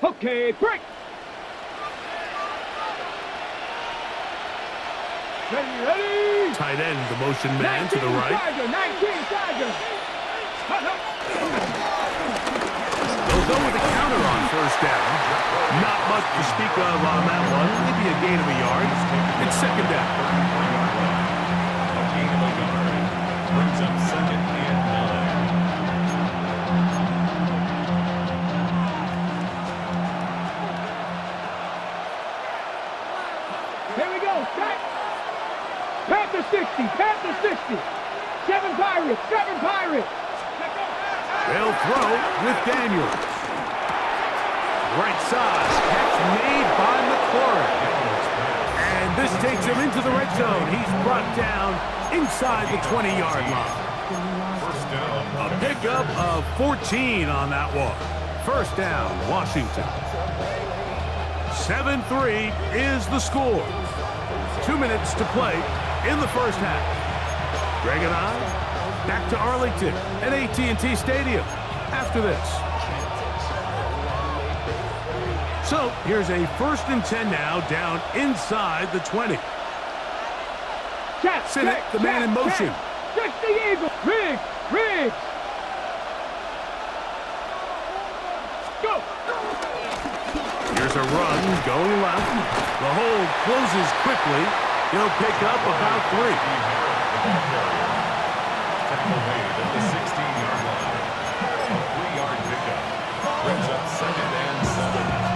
Okay, break. Ready. Tight end, the motion man to the right. Tiger, 19 Tiger. They'll go with a counter on first down. Not much to speak of on that one. Maybe a gain of a yard. It's second down. A gain of a yard. Brings up second and 9. Here we go. Set. Panther 60. Panther 60. 7 Pirates. 7 Pirates. They'll throw with Daniels. Right side. Catch made by McLaurin. And this takes him into the red zone. He's brought down inside the 20-yard line. First down. A pickup of 14 on that one. First down, Washington. 7-3 is the score. 2 minutes to play in the first half. Greg and I back to Arlington at AT&T Stadium after this. So here's a 1st and 10 now down inside the 20. Sinnott, the man in motion. 60 Eagle. Riggs. Riggs. Go. Here's a run going left. The hold closes quickly. He'll pick up about 3. Tackle made at the 16-yard line. A 3-yard pickup. Brings up second and 7.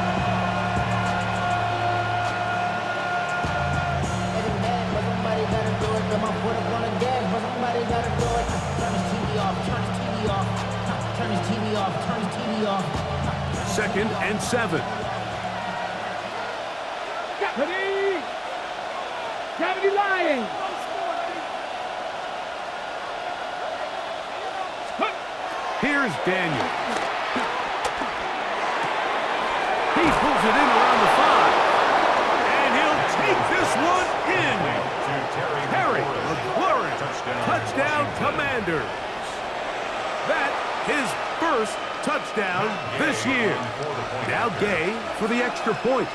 Second and 7. Ready. 70 Lions. Here's Daniel. He pulls it in around the 5. And he'll take this one in. Harry McLaurin. Touchdown Commanders. That his first touchdown this year. Now Gay for the extra point.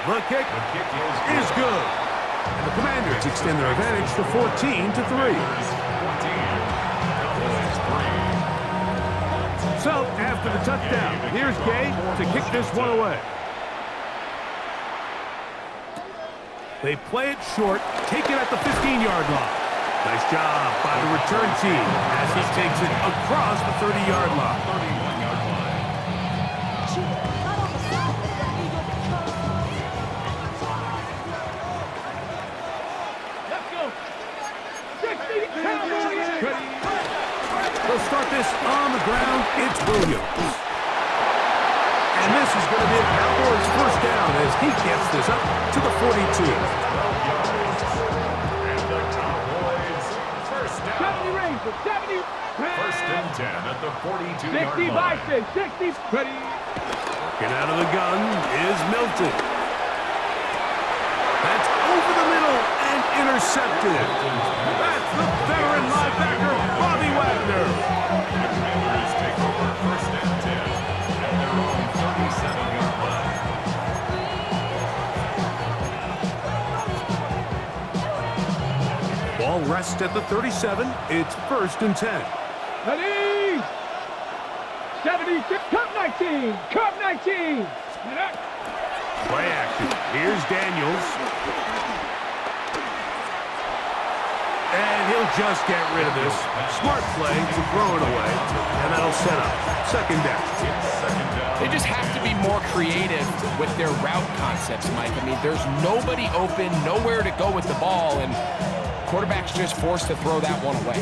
The kick is good. And the Commanders extend their advantage to 14-3. So, after the touchdown, here's Gay to kick this one away. They play it short, take it at the 15-yard line. Nice job by the return team as he takes it across the 30-yard line. 31-yard line. Let's go. 60 Cowboys. They'll start this on the ground. It's Williams. And this is going to be a Cowboys first down as he gets this up to the 42. And the Cowboys first down. 70 Rangers. 70. First and 10 at the 42-yard 60 line. Bison. 60. Ready. Get out of the gun is Milton. That's over the middle and intercepted. That's the veteran linebacker, Bobby Wagner. The Commanders take over first and 10 at their own 37-yard line. Ball rests at the 37. It's first and 10. Ready. 76. Cup 19. Cup 19. Play action. Here's Daniels. And he'll just get rid of this. Smart play to throw it away. And that'll set up second down. They just have to be more creative with their route concepts, Mike. I mean, there's nobody open, nowhere to go with the ball, and quarterback's just forced to throw that one away.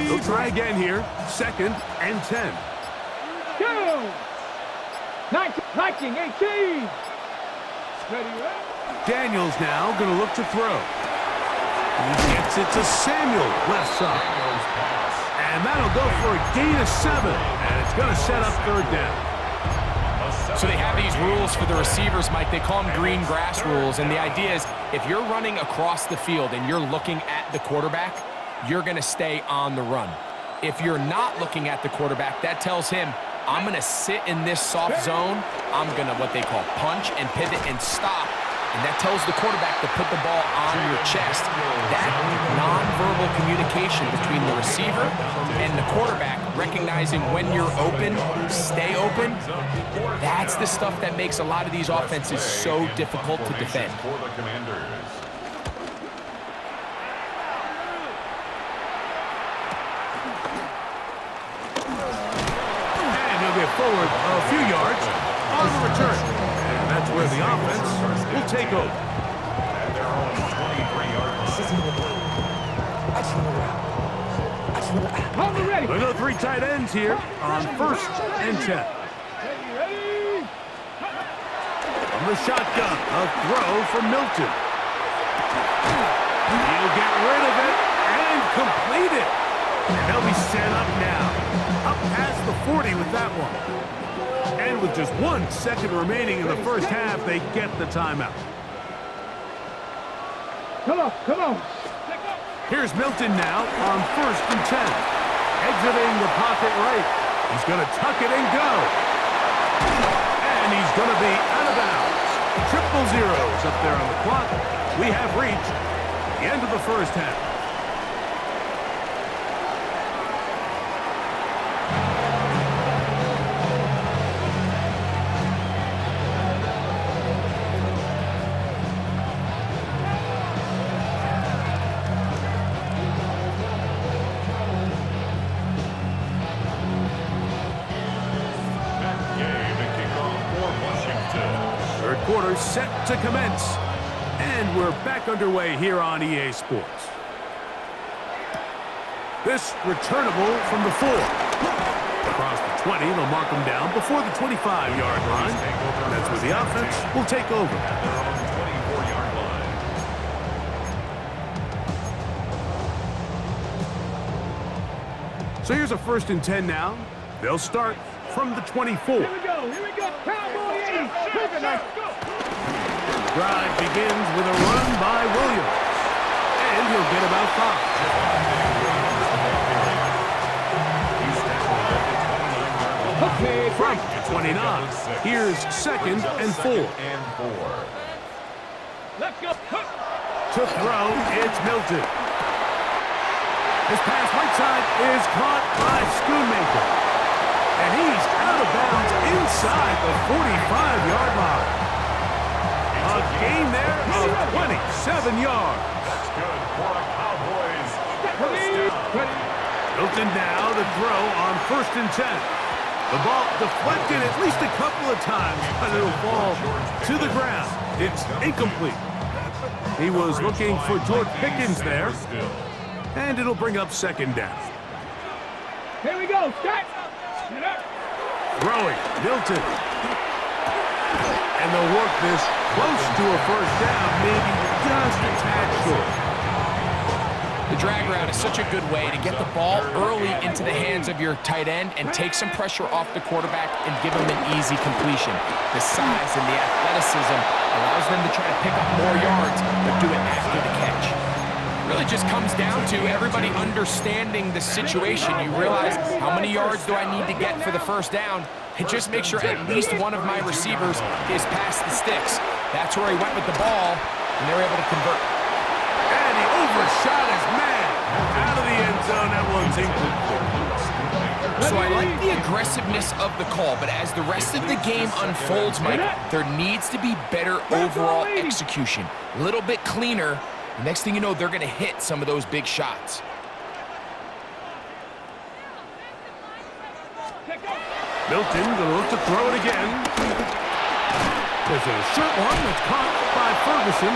They'll try again here. Second and 10. Go. 19, 18. Ready, Daniels now going to look to throw. He gets it to Samuel, left side. And that'll go for a gain of 7. And it's going to set up third down. So they have these rules for the receivers, Mike. They call them green grass rules. And the idea is if you're running across the field and you're looking at the quarterback, you're going to stay on the run. If you're not looking at the quarterback, that tells him, I'm going to sit in this soft zone. I'm going to what they call punch and pivot and stop. And that tells the quarterback to put the ball on your chest. That nonverbal communication between the receiver and the quarterback, recognizing when you're open, stay open, that's the stuff that makes a lot of these offenses so difficult to defend. And he'll get forward a few yards on the return. And that's where the offense will take over. At their own 23-yard line. Hold it ready. We'll go 3 tight ends here on 1st and 10. Ready. From the shotgun, a throw from Milton. He'll get rid of it and complete it. And they'll be set up now. Up past the 40 with that one. And with just 1 second remaining in the first half, they get the timeout. Come on. Here's Milton now on 1st and 10. Exiting the pocket right. He's going to tuck it and go. And he's going to be out of bounds. Triple zeros up there on the clock. We have reached the end of the first half. Quarter set to commence. And we're back underway here on EA Sports. This returnable from the 4. Across the 20, they'll mark them down before the 25-yard line. And that's where the offense will take over. At their own 24-yard line. So here's a 1st and 10 now. They'll start from the 24. Here we go. Cowboy 80. Drive begins with a run by Williams. And he'll get about 5. Okay. From the 29, here's 2nd and 4. Let's go. To throw, it's Milton. His pass right side is caught by Schoonmaker. And he's out of bounds inside the 45-yard line. A gain there of 27 yards. That's good for a Cowboys first down. Milton now to throw on 1st and 10. The ball deflected at least a couple of times, but it'll fall to the ground. It's incomplete. He was looking for George Pickens there, and it'll bring up 2nd down. Here we go. Start. Throwing, Milton. And they'll work this close to a first down, maybe just a tad short. The drag route is such a good way to get the ball early into the hands of your tight end and take some pressure off the quarterback and give him an easy completion. The size and the athleticism allows them to try to pick up more yards, but do it after the catch. Really just comes down to everybody understanding the situation. You realize how many yards do I need to get for the first down, and just make sure at least one of my receivers is past the sticks. That's where he went with the ball, and they're able to convert. And he overshot his man out of the end zone. That one's incomplete. So I like the aggressiveness of the call, but as the rest of the game unfolds, Mike, there needs to be better overall execution. A little bit cleaner. The next thing you know, they're going to hit some of those big shots. Milton going to look to throw it again. There's a short one that's caught by Ferguson.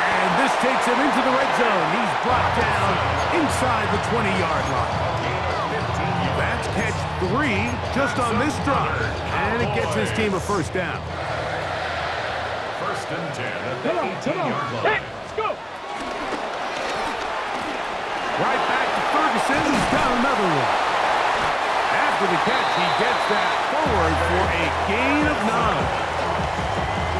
And this takes him into the red zone. He's brought down inside the 20-yard line. That's catch 3 just on this drive. And it gets his team a first down. 1st and 10 at the 18-yard line. Let's go. after the catch. He gets that forward for a gain of 9.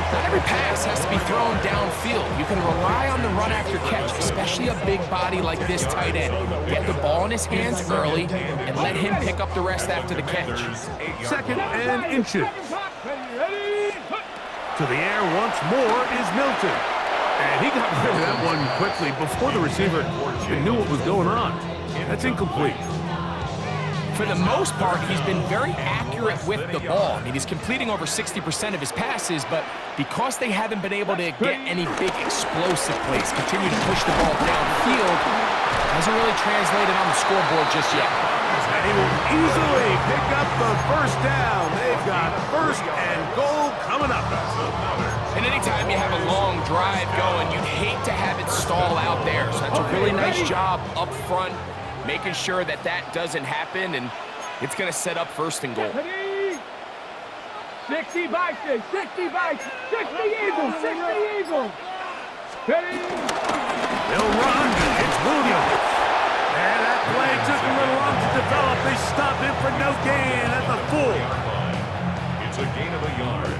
Not every pass has to be thrown downfield. You can rely on the run after catch, especially a big body like this tight end. Get the ball in his hands early and let him pick up the rest after the catch. 2nd and inches. To the air once more is Milton. And he got rid of that one quickly before the receiver even knew what was going on. That's incomplete. For the most part, he's been very accurate with the ball. I mean, he's completing over 60% of his passes, but because they haven't been able to get any big explosive plays, continue to push the ball downfield, hasn't really translated on the scoreboard just yet. And he will easily pick up the first down. They've got 1st and goal coming up. And anytime you have a long drive going, you'd hate to have it stall out there. So that's a really nice job up front, making sure that that doesn't happen, and it's going to set up 1st and goal. 60 by 6, 60 by 6, 60 Eagles, 60 Eagles. They'll run. It's Williams. And that play took a little long to develop. They stopped him for no gain at the 4. It's a gain of a yard.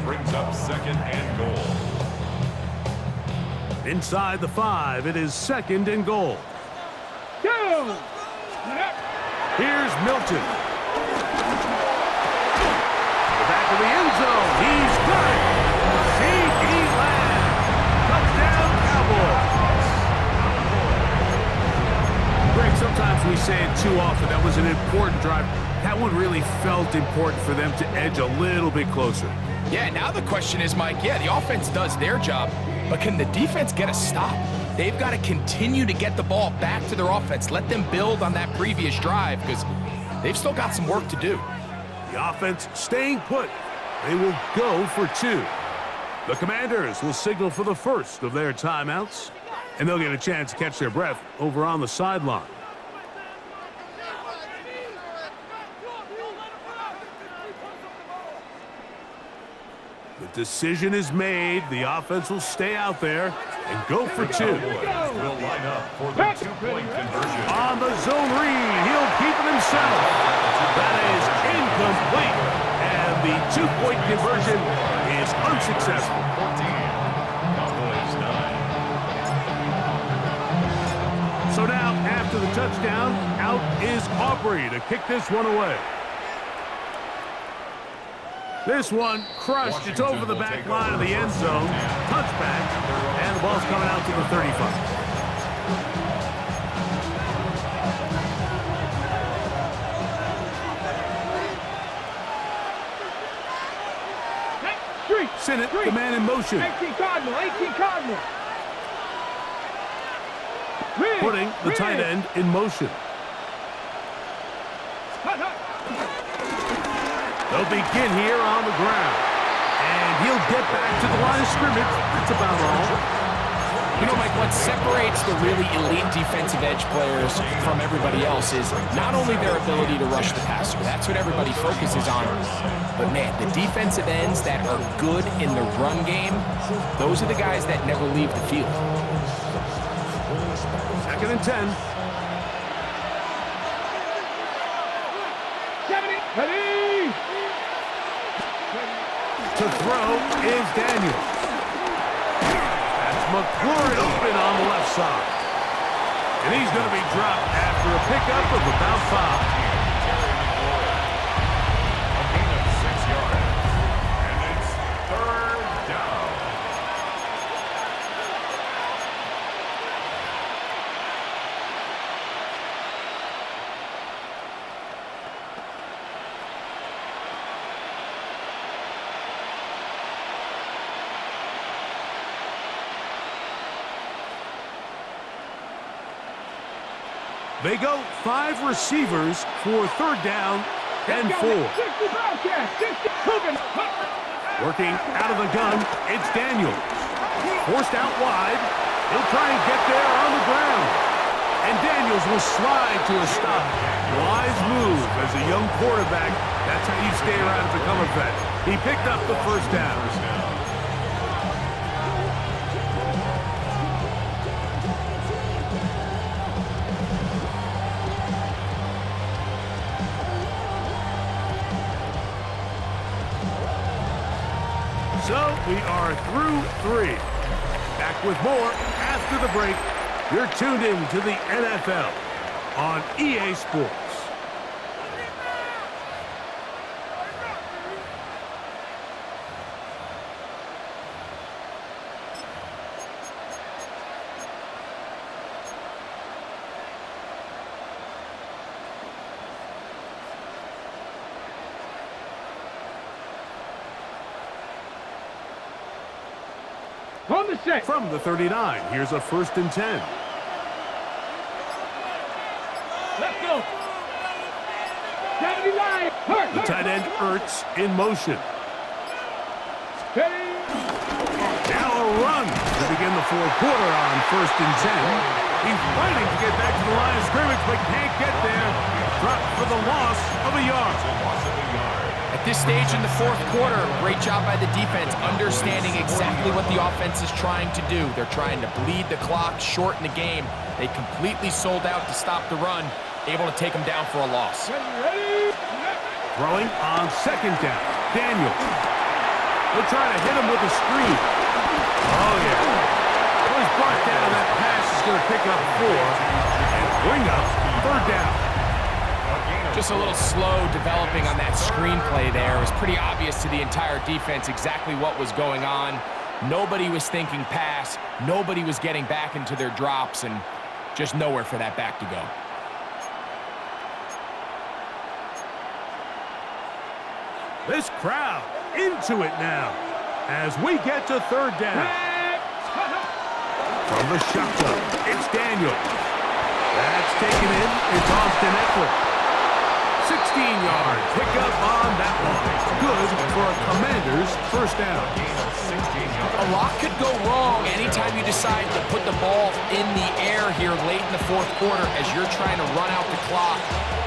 Brings up 2nd and goal. Inside the 5, it is 2nd and goal. Go! Here's Milton. To the back of the end zone. He's got it. C.D. Lamb. Touchdown, Cowboys. Greg, sometimes we say it too often. That was an important drive. That one really felt important for them to edge a little bit closer. Yeah, now the question is, Mike, yeah, the offense does their job, but can the defense get a stop? They've got to continue to get the ball back to their offense. Let them build on that previous drive because they've still got some work to do. The offense staying put. They will go for 2. The Commanders will signal for the first of their timeouts, and they'll get a chance to catch their breath over on the sideline. The decision is made. The offense will stay out there and go for 2. Will line up for the 2-point conversion. On the zone read, he'll keep it himself. That is incomplete. And the 2-point conversion is unsuccessful. 14. Cowboys 9. So now, after the touchdown, out is Aubrey to kick this one away. This one crushed. It's over the back line of the end zone. Touchback. And the ball's coming out to the 35. Sinnott, the man in motion. 18 Cardinal, 18 Cardinal. Putting the tight end in motion. They'll begin here on the ground. And he'll get back to the line of scrimmage. That's about all. You know, Mike, what separates the really elite defensive edge players from everybody else is not only their ability to rush the passer. That's what everybody focuses on. But, man, the defensive ends that are good in the run game, those are the guys that never leave the field. 2nd and 10. 70, ready! To throw is Daniels. That's McLaurin open on the left side. And he's going to be dropped after a pickup of about 5. A gain of 6 yards. And it's 3rd down. They go 5 receivers for 3rd down and 4. Working out of the gun, it's Daniels. Forced out wide. He'll try and get there on the ground. And Daniels will slide to a stop. Wise move as a young quarterback. That's how you stay around to become a vet. He picked up the 1st down. So we are through 3. Back with more after the break. You're tuned in to the NFL on EA Sports. On the set. From the 39, here's a 1st and 10. Let's go. 79. The tight end Ertz in motion. Hey. Now a run to begin the 4th quarter on 1st and 10. He's fighting to get back to the line of scrimmage, but can't get there. Dropped for the loss of a yard. At this stage in the 4th quarter, great job by the defense, understanding exactly what the offense is trying to do. They're trying to bleed the clock, shorten the game. They completely sold out to stop the run, able to take them down for a loss. Throwing on 2nd down. Daniel. They'll try to hit him with a screen. Oh, yeah. Well, he's brought down. That pass is going to pick up 4 and bring up 3rd down. Just a little slow developing on that screenplay there. It was pretty obvious to the entire defense exactly what was going on. Nobody was thinking pass. Nobody was getting back into their drops, and just nowhere for that back to go. This crowd into it now as we get to 3rd down. From the shotgun, it's Daniel. That's taken in. It's Austin Eckler. 16-yard pickup on that one. Good for a Commander's 1st down. A lot could go wrong anytime you decide to put the ball in the air here late in the 4th quarter as you're trying to run out the clock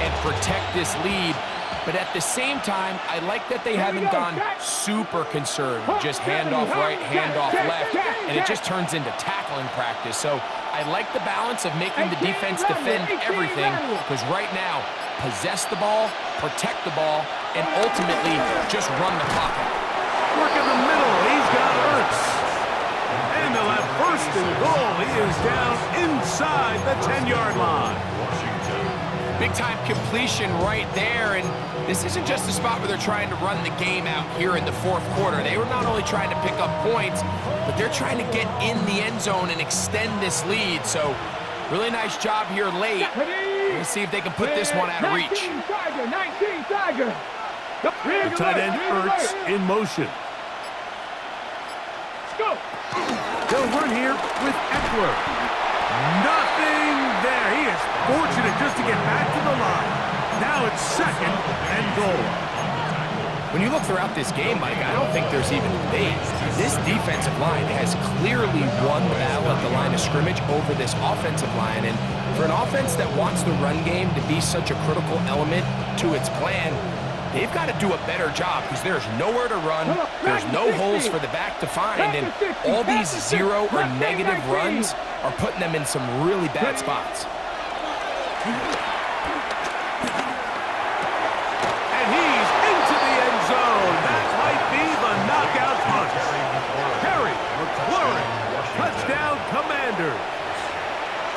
and protect this lead. But at the same time, I like that they haven't gone super conservative. Just handoff right, handoff left, and it just turns into tackling practice. So I like the balance of making the defense defend everything, because right now, possess the ball, protect the ball, and ultimately just run the clock out. Work in the middle. He's got Ertz. And they'll have 1st and goal. He is down inside the 10-yard line. Big-time completion right there, and this isn't just a spot where they're trying to run the game out here in the 4th quarter. They were not only trying to pick up points, but they're trying to get in the end zone and extend this lead. So really nice job here late. Let's see if they can put this one out of reach. 19 Tiger. The tight end Ertz in motion. Go. They'll run here with Eckler. Nothing there. He is fortunate just to get back to the line. Now it's 2nd and goal. When you look throughout this game, Mike, I don't think there's even debate. This defensive line has clearly won the battle at the line of scrimmage over this offensive line. And for an offense that wants the run game to be such a critical element to its plan, they've got to do a better job, because there's nowhere to run, there's no holes for the back to find, and all these 0 or negative runs are putting them in some really bad spots. And he's into the end zone. That might be the knockout punch. Harry McLaurin, touchdown Commanders.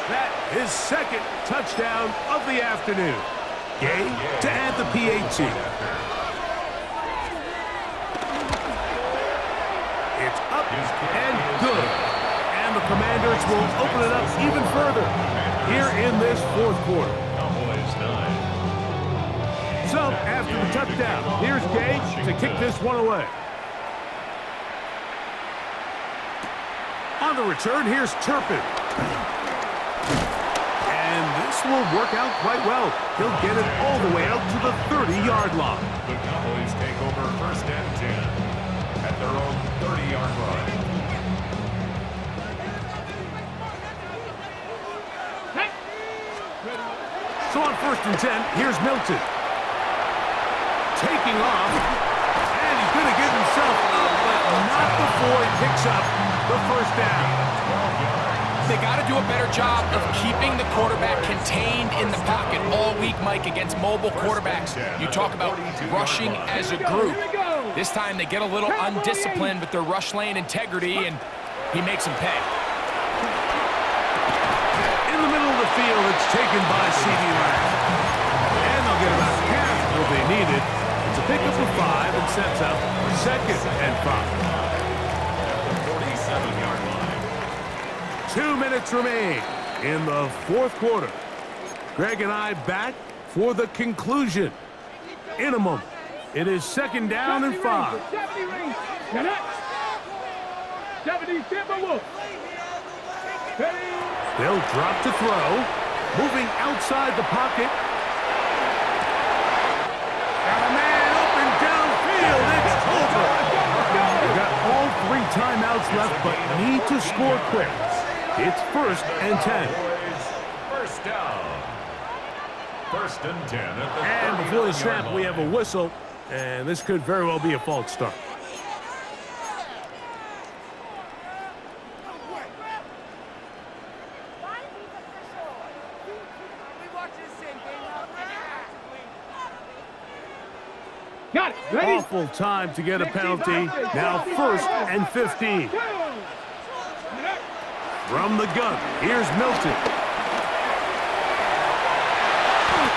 That is 2nd touchdown of the afternoon. Gay to add the PAT. It's up and good. And the Commanders will open it up even further here in this 4th quarter. So, after the touchdown, here's Gage to kick this one away. On the return, here's Turpin. And this will work out quite well. He'll get it all the way out to the 30-yard line. The Cowboys take over 1st and 10 at their own 30-yard line. So on 1st and 10, here's Milton. Taking off, and he's going to give himself up, but not before he picks up the 1st down. They got to do a better job of keeping the quarterback contained in the pocket all week, Mike, against mobile quarterbacks. You talk about rushing as a group. This time they get a little undisciplined with their rush lane integrity, and he makes them pay. In the middle of the field, it's taken by C.D. Lamb. And they'll get about half what they needed. It's a pickup of 5 and sets up for 2nd and 5. 47-yard line. 2 minutes remain in the 4th quarter. Greg and I back for the conclusion. In a moment, it is 2nd down and 5. 70 range. 70 Timberwolves. They'll drop to throw. Moving outside the pocket. Got a man open downfield. It's over. They've got all 3 timeouts left, but need to score quick. It's 1st and 10. First down. 1st and 10. And before the snap, we have a whistle, and this could very well be a false start. Got it. Ready? Awful time to get a penalty. Now 1st and 15. From the gun, here's Milton.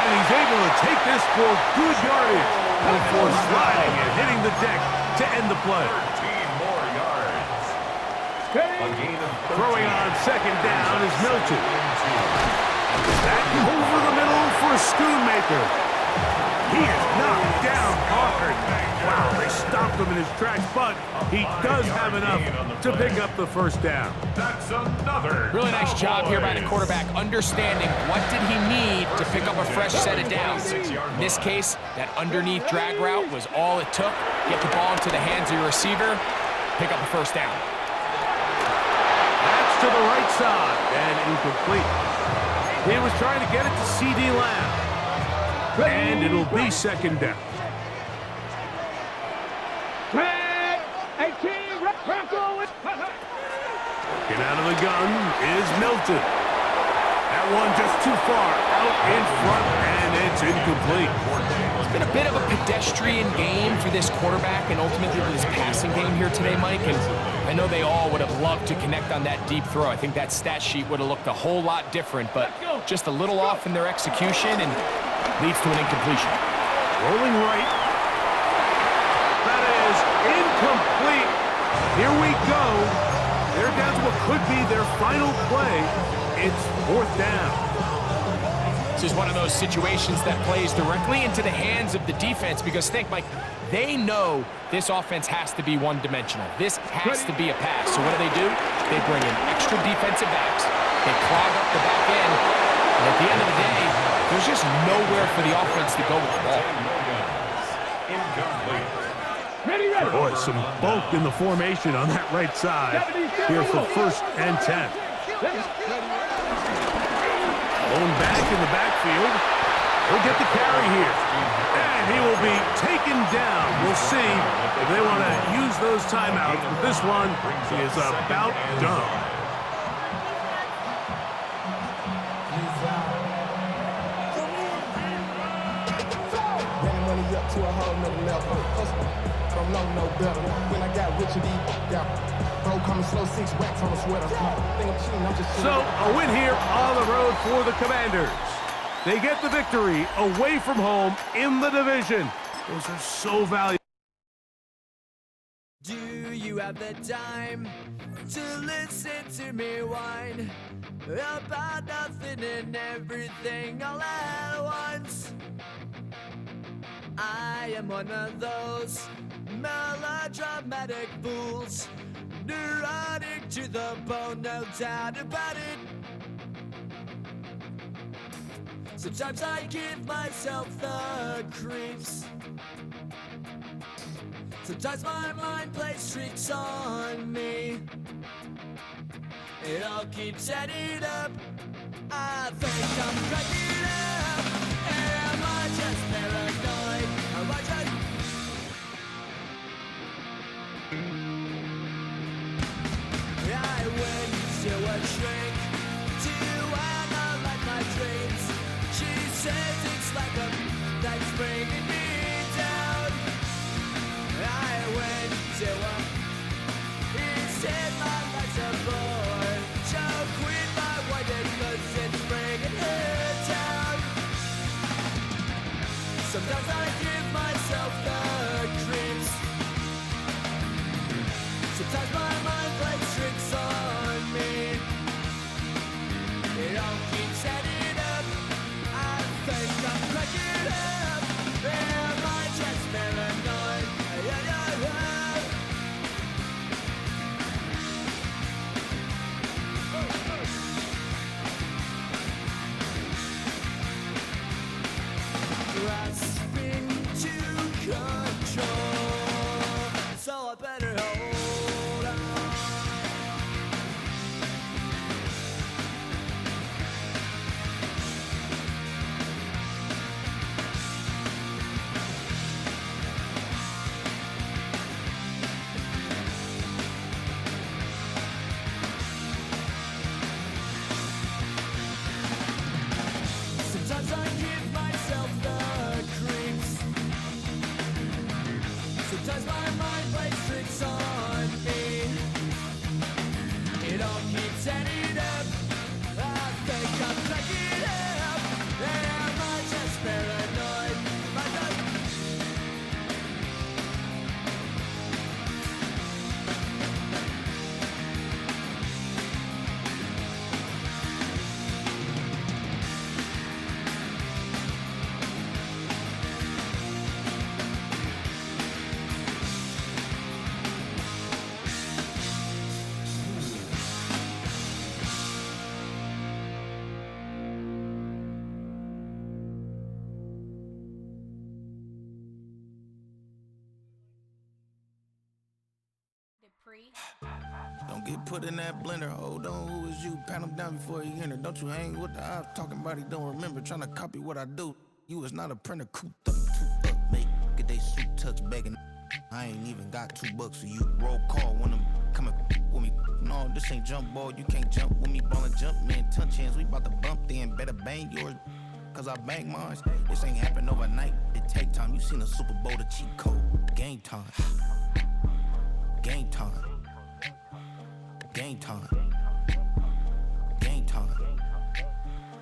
And he's able to take this for good yardage before sliding and hitting the deck to end the play. 13 more yards. A gain of 13. Throwing on 2nd down is Milton. Back over the middle for Schoonmaker. He is knocked down hard. Wow, they stopped him in his tracks, but he does have enough to pick up the 1st down. That's another. Really nice job here by the quarterback, understanding what did he need to pick up a fresh set of downs. In this case, that underneath drag route was all it took. Get the ball into the hands of your receiver, pick up a 1st down. That's to the right side and incomplete. He was trying to get it to C.D. Lamb. And it'll be 2nd down. 18. Get out of the gun is Milton. That one just too far out in front, and it's incomplete. It's been a bit of a pedestrian game for this quarterback and ultimately for this passing game here today, Mike. And I know they all would have loved to connect on that deep throw. I think that stat sheet would have looked a whole lot different, but just a little off in their execution and leads to an incompletion. Rolling right. That is incomplete. Here we go. They're down to what could be their final play. It's 4th down. This is one of those situations that plays directly into the hands of the defense because think, Mike, they know this offense has to be one-dimensional. This has to be a pass. So what do? They bring in extra defensive backs. They clog up the back end. And at the end of the day, there's just nowhere for the offense to go with the ball. Incomplete. Ready. Boy, some bulk in the formation on that right side here for 1st and 10. Going back in the backfield. He'll get the carry here. And he will be taken down. We'll see if they want to use those timeouts. But this one is about done. To a whole nother level. Don't know no better. When I got rich and bro coming slow, 6 racks on a sweater. I'm just So a win here on the road for the Commanders. They get the victory away from home in the division. Those are so valuable. Do you have the time to listen to me whine about nothing and everything all at once? I am one of those melodramatic fools, neurotic to the bone, no doubt about it. Sometimes I give myself the creeps. Sometimes my mind plays tricks on me. It all keeps adding up. I think I'm cracking up. Am I just paranoid? Am I just... I went to a shrink to analyze my dreams. She says it's like a that's bringing me down. I went to work. He said my life's a bore. Joe quit my wife because it's bringing her down. Sometimes I give myself the creeps. Sometimes my mind plays tricks on me. It all keeps adding up. I think I'm cracking up. Am I just paranoid? Grasping to control, so I better hold on. Sometimes I give myself the creeps. Sometimes my mind plays tricks on me. It all keeps adding up. I think I'm cracking up. Am I just paranoid? Am I just... Don't get put in that blender. Hold on, who is you? Pat him down before he enter. Don't you hang with the ops talking about he don't remember. Trying to copy what I do. You is not a printer. Cooped up, toot up, make get they suit tucks begging. I ain't even got $2 for you. Roll call when I'm coming with me. No, this ain't jump ball. You can't jump with me. Ballin' jump, man. Touch hands. We bout to bump then. Better bang yours. Cause I bang mine. This ain't happen overnight. It take time. You seen a Super Bowl, the cheat code. Game time. Game time. Game time. Game time.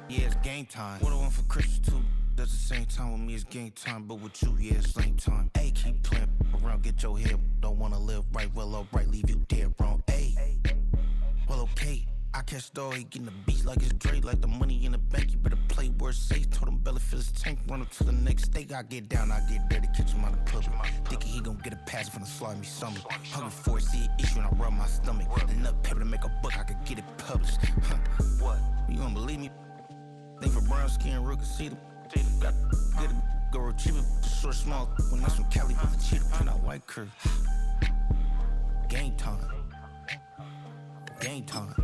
Yeah, it's game time. What I want for Christmas too. That's the same time with me, it's game time. But with you, yeah, it's same time. Hey, keep playing around, get your head. Don't wanna live right, well, alright, leave you dead wrong. Hey, well, okay. I catch the dog, he getting the beats like it's Dre, like the money in the bank. You better play where it's safe. Told him belly fill his tank, run him to the next steak. I get down, I get dirty, catch him on the public. Thinking he gon' get a pass from the slaughter me stomach. Hungry for it, see an issue and I rub my stomach. Enough paper to make a book, I could get it published. What? You don't believe me? Think for brown skin, real can see them. Got good, go retrieve it, short, small. When that's from Cali, but the cheetah print out white curve. Game time. Game time.